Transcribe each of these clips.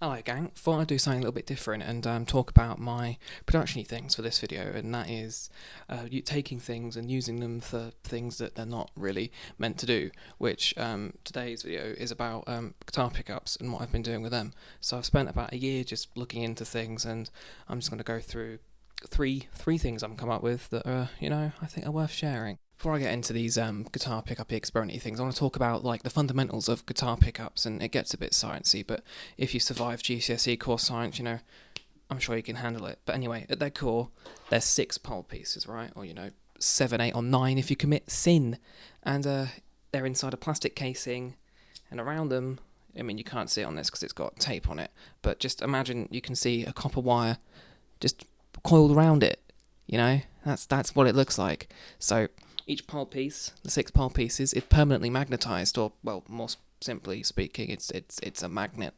Hello gang, thought I'd do something a little bit different and talk about my production-y things for this video, and that is you taking things and using them for things that they're not really meant to do, which today's video is about guitar pickups and what I've been doing with them. So I've spent about a year just looking into things, and I'm just going to go through three things I've come up with that are, I think are worth sharing. Before I get into these guitar pickup experimenty things, I want to talk about like the fundamentals of guitar pickups, and it gets a bit sciencey, but if you survive GCSE core science, I'm sure you can handle it. But anyway, at their core, they're 6 pole pieces, right? Or 7, 8, or 9 if you commit sin, and they're inside a plastic casing, and around them, I mean you can't see it on this because it's got tape on it, but just imagine you can see a copper wire just coiled around it. That's what it looks like. So each pole piece, the 6 pole pieces, is permanently magnetized, or, well, more simply speaking, it's a magnet.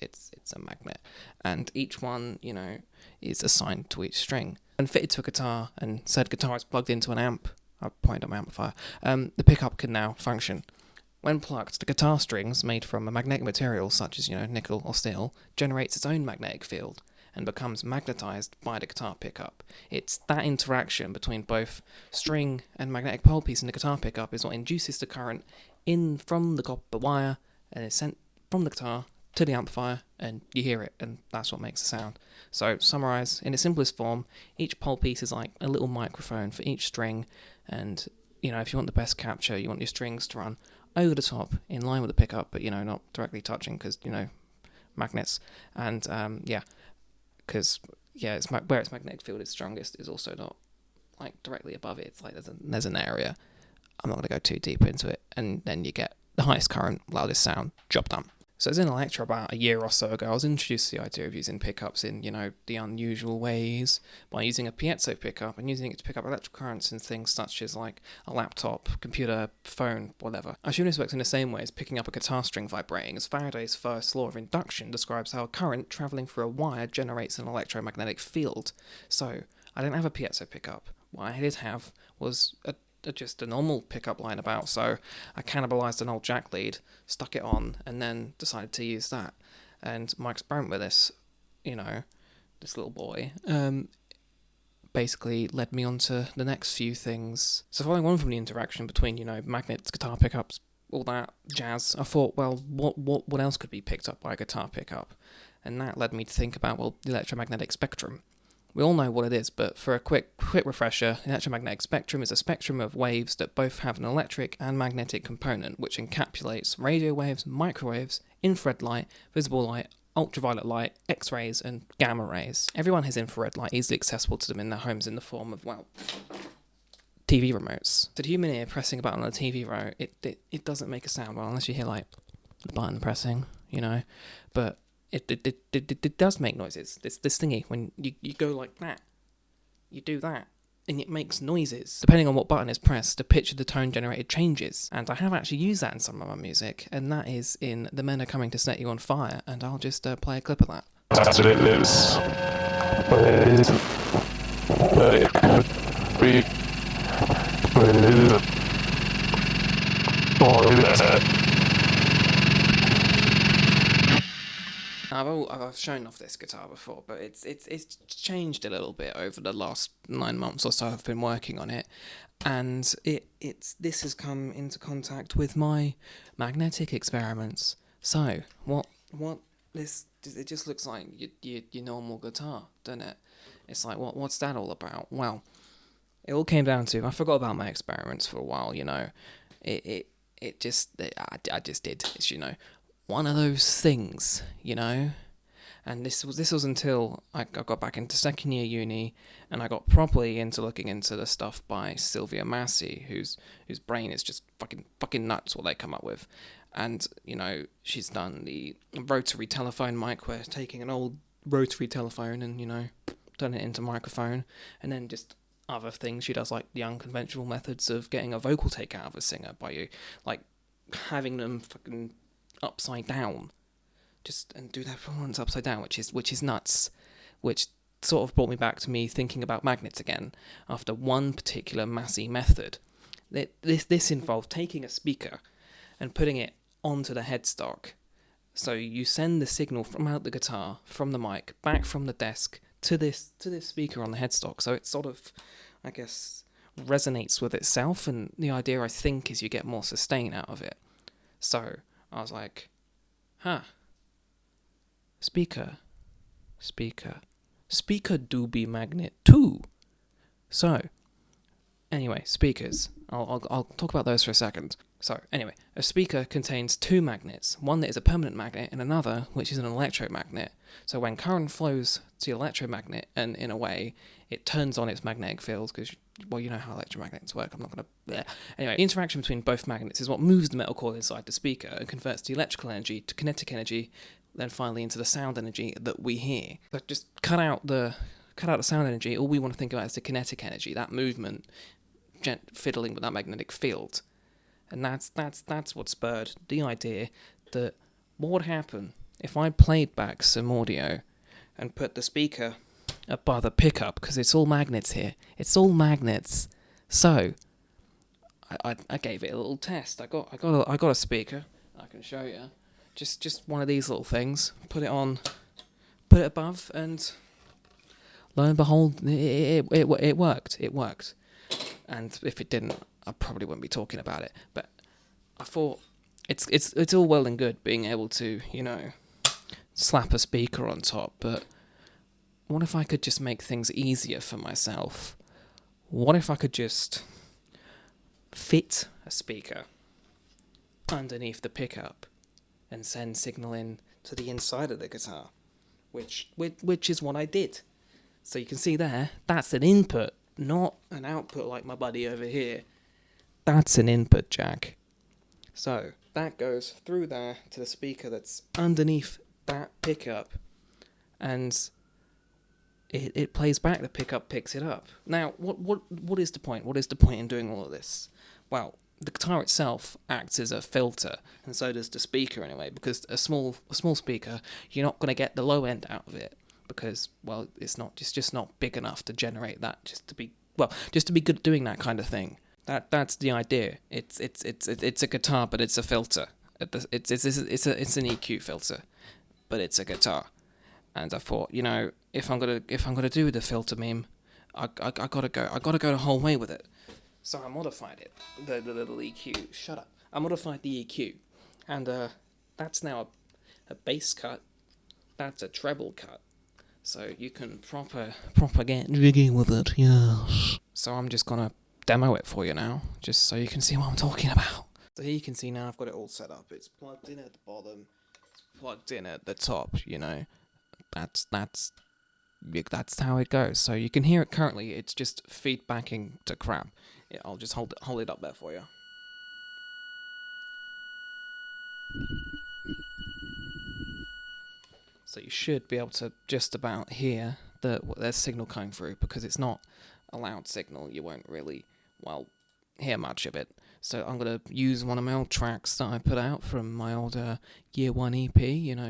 It's a magnet, and each one, is assigned to each string and fitted to a guitar. And said guitar is plugged into an amp. I pointed at my amplifier. The pickup can now function. When plugged, the guitar strings, made from a magnetic material such as nickel or steel, generates its own magnetic field and becomes magnetized by the guitar pickup. It's that interaction between both string and magnetic pole piece in the guitar pickup is what induces the current in from the copper wire, and is sent from the guitar to the amplifier, and you hear it, and that's what makes the sound. So, summarize, in its simplest form, each pole piece is like a little microphone for each string, and, if you want the best capture, you want your strings to run over the top, in line with the pickup, but, not directly touching, because, magnets, and, because it's where its magnetic field is strongest is also not like directly above it. It's like there's an area. I'm not going to go too deep into it, and then you get the highest current, loudest sound, job done. So as in a lecture about a year or so ago, I was introduced to the idea of using pickups in, the unusual ways by using a piezo pickup and using it to pick up electrical currents in things such as like a laptop, computer, phone, whatever. I assume this works in the same way as picking up a guitar string vibrating, as Faraday's first law of induction describes how a current travelling through a wire generates an electromagnetic field. So I didn't have a piezo pickup. What I did have was just a normal pickup line about, so I cannibalized an old jack lead, stuck it on, and then decided to use that. And my experiment with this, this little boy, basically led me on to the next few things. So following on from the interaction between, magnets, guitar pickups, all that jazz, I thought, well, what else could be picked up by a guitar pickup? And that led me to think about, the electromagnetic spectrum. We all know what it is, but for a quick refresher, the electromagnetic spectrum is a spectrum of waves that both have an electric and magnetic component, which encapsulates radio waves, microwaves, infrared light, visible light, ultraviolet light, X-rays, and gamma rays. Everyone has infrared light easily accessible to them in their homes in the form of, TV remotes. So the human ear pressing a button on a TV remote, it doesn't make a sound, unless you hear, the button pressing, but It does make noises. This thingy, when you go like that, you do that, and it makes noises. Depending on what button is pressed, the pitch of the tone generated changes. And I have actually used that in some of my music, and that is in The Men Are Coming to Set You on Fire, and I'll just play a clip of that. That's what it is. But it isn't. But it could be. But it isn't. Or is it? I've shown off this guitar before, but it's changed a little bit over the last 9 months or so I've been working on it, and this has come into contact with my magnetic experiments. So what this, it just looks like your normal guitar, doesn't it? It's like what's that all about? Well, it all came down to, I forgot about my experiments for a while. I just did. It's one of those things, and this was until I got back into second year uni, and I got properly into looking into the stuff by Sylvia Massey, whose brain is just fucking nuts what they come up with. And she's done the rotary telephone mic, where taking an old rotary telephone and turning it into microphone, and then just other things she does, like the unconventional methods of getting a vocal take out of a singer by you, like having them fucking upside down, and do their performance upside down, which is nuts, which sort of brought me back to me thinking about magnets again after one particular Massey method. This involved taking a speaker and putting it onto the headstock So you send the signal from out the guitar, from the mic, back from the desk to this speaker on the headstock. So it sort of, I guess, resonates with itself, and the idea, I think, is you get more sustain out of it. So I was like, speaker do be magnet too. So anyway, speakers. I'll talk about those for a second. So anyway, a speaker contains two magnets, one that is a permanent magnet and another which is an electromagnet. So when current flows to the electromagnet, and in a way it turns on its magnetic field, because, well, you know how electromagnets work, I'm not going to... Anyway, the interaction between both magnets is what moves the metal coil inside the speaker and converts the electrical energy to kinetic energy, then finally into the sound energy that we hear. So just cut out the sound energy. All we want to think about is the kinetic energy, that movement, fiddling with that magnetic field. And that's what spurred the idea that what would happen if I played back some audio and put the speaker up by the pickup, because it's all magnets here. It's all magnets. So I gave it a little test. I got a speaker. I can show you. Just one of these little things. Put it above, and lo and behold, it worked. It worked. And if it didn't, I probably wouldn't be talking about it. But I thought it's all well and good being able to, slap a speaker on top, but what if I could just make things easier for myself? What if I could just fit a speaker underneath the pickup and send signal in to the inside of the guitar, which is what I did. So you can see there, that's an input, not an output like my buddy over here. That's an input jack. So that goes through there to the speaker that's underneath that pickup, and it plays back. The pickup picks it up. Now, what is the point? What is the point in doing all of this? Well, the guitar itself acts as a filter, and so does the speaker anyway. Because a small speaker, you're not going to get the low end out of it, because, well, it's just not big enough to generate that. Just to be good at doing that kind of thing. That's the idea. It's a guitar, but it's a filter. It's an EQ filter, but it's a guitar. And I thought, if I'm gonna do the filter meme, I gotta go the whole way with it. So I modified it. The little EQ. Shut up. I modified the EQ, and that's now a bass cut. That's a treble cut. So you can proper get jiggy with it. Yes. So I'm just gonna demo it for you now, just so you can see what I'm talking about. So here you can see now I've got it all set up. It's plugged in at the bottom, it's plugged in at the top, That's how it goes. So you can hear it currently, it's just feedbacking to crap. I'll just hold it up there for you. So you should be able to just about hear there's signal coming through, because it's not a loud signal. You won't really, hear much of it. So I'm going to use one of my old tracks that I put out from my old Year 1 EP,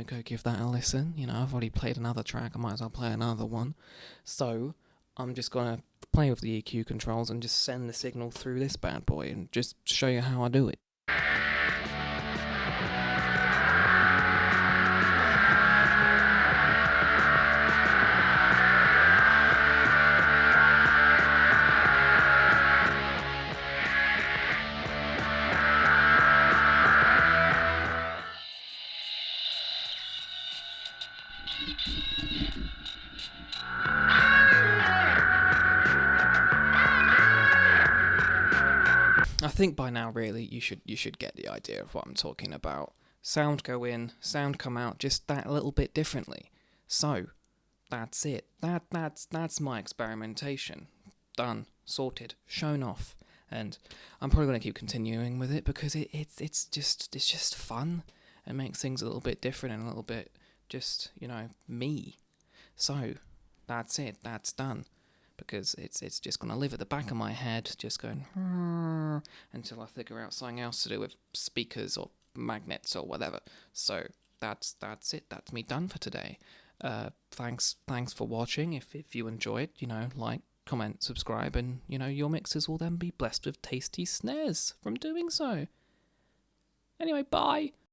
go give that a listen. I've already played another track, I might as well play another one. So I'm just going to play with the EQ controls and just send the signal through this bad boy and just show you how I do it. I think by now, really, you should get the idea of what I'm talking about. Sound go in, sound come out, just that little bit differently. So, that's it. That's my experimentation. Done, sorted, shown off, and I'm probably going to keep continuing with it, because it's just fun and makes things a little bit different and a little bit just me. So, that's it. That's done. Because it's just going to live at the back of my head, just going until I figure out something else to do with speakers or magnets or whatever. So that's it. That's me done for today. Thanks for watching. If you enjoyed, like, comment, subscribe, and your mixers will then be blessed with tasty snares from doing so. Anyway, bye.